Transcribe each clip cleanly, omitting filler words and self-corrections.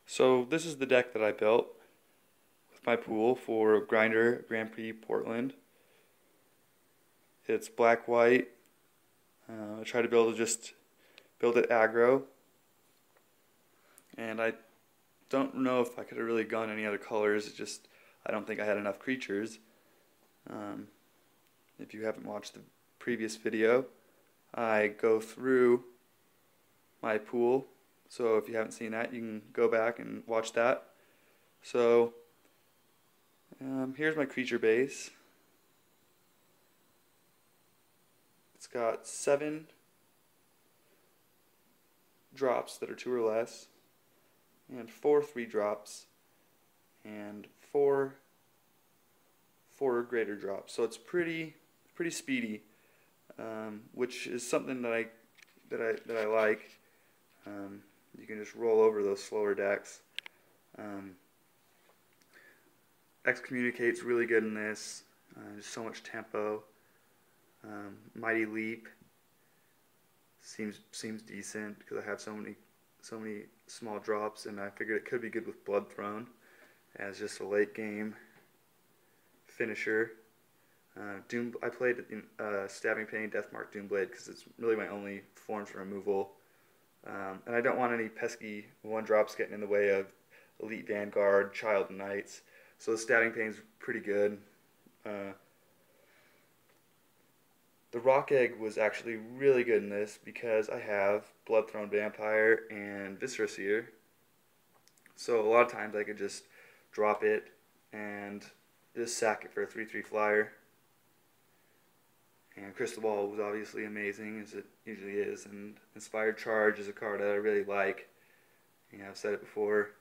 So this is the deck that I built with my pool for Grinder Grand Prix Portland. It's black-white. I tried to build it aggro, and I don't know if I could have really gone any other colors. I don't think I had enough creatures. If you haven't watched the previous video, I go through my pool. So if you haven't seen that, you can go back and watch that. So here's my creature base. It's got 7 drops that are 2 or less, and 4 3-drops, and 4 4 or greater drops. So it's pretty speedy, which is something that I like. You can just roll over those slower decks. Excommunicate's really good in this. There's so much tempo. Mighty Leap seems decent because I have so many small drops, and I figured it could be good with Blood Throne as just a late game finisher. I played in Stabbing Pain, Deathmark, Doomblade because it's really my only forms for removal. And I don't want any pesky 1-drops getting in the way of Elite Vanguard, Child Knights. So the Stabbing Pain's pretty good. The Rock Egg was actually really good in this because I have Bloodthrone Vampire and Viscera Seer. So a lot of times I could just drop it and just sack it for a 3/3 flyer. And Crystal Ball was obviously amazing, as it usually is, and Inspired Charge is a card that I really like. You know, I've said it before.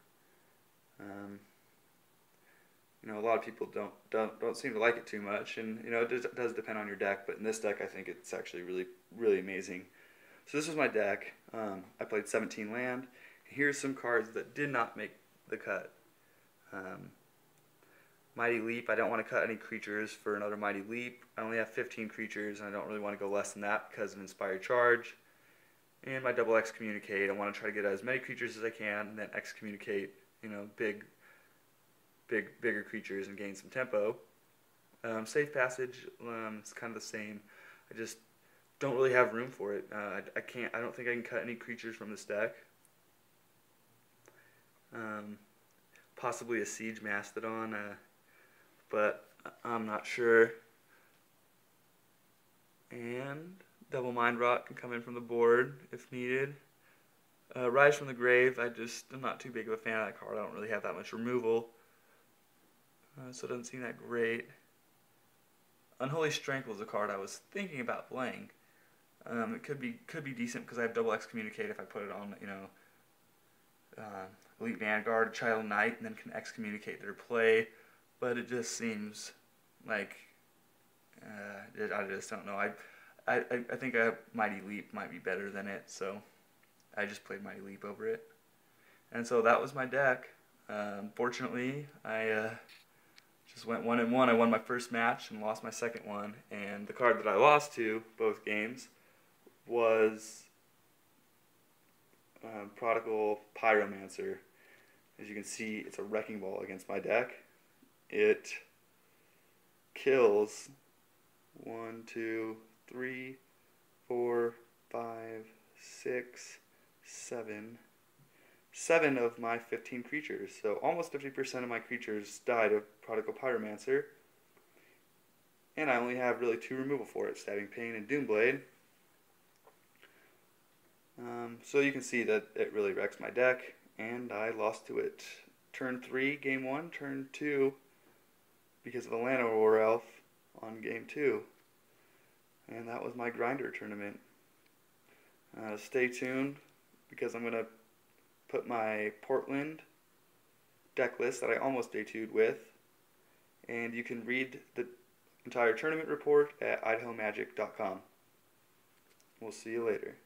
You know, a lot of people don't seem to like it too much, and you know, it does depend on your deck. But in this deck, I think it's actually really amazing. So this is my deck. I played 17 land. Here's some cards that did not make the cut. Mighty Leap, I don't want to cut any creatures for another Mighty Leap. I only have 15 creatures, and I don't really want to go less than that because of Inspired Charge. And my double Excommunicate, I want to try to get as many creatures as I can, and then Excommunicate, you know, bigger creatures and gain some tempo. Safe Passage, it's kind of the same. I just don't really have room for it. I don't think I can cut any creatures from this deck. Possibly a Siege Mastodon, but I'm not sure. And Double Mind Rot can come in from the board if needed. Rise from the Grave, I'm not too big of a fan of that card. I don't really have that much removal, so it doesn't seem that great. Unholy Strength was a card I was thinking about playing. It could be decent because I have double Excommunicate if I put it on, you know, Elite Vanguard, Child Knight, and then can Excommunicate their play. But it just seems like I just don't know. I think Mighty Leap might be better than it, so I just played Mighty Leap over it. And so that was my deck. Fortunately, I just went 1-1. I won my first match and lost my second one. And the card that I lost to both games was Prodigal Pyromancer. As you can see, it's a wrecking ball against my deck. It kills 1, 2, 3, 4, 5, 6, 7 of my 15 creatures. So almost 50% of my creatures died of Prodigal Pyromancer. And I only have really 2 removal for it, Stabbing Pain and Doomblade. So you can see that it really wrecks my deck, and I lost to it. Turn 3, game 1, turn 2, because of the Llanowar Elf on game 2. And that was my Grinder tournament. Stay tuned, because I'm going to put my Portland deck list that I almost day-2'd with, and you can read the entire tournament report at idahomagic.com. We'll see you later.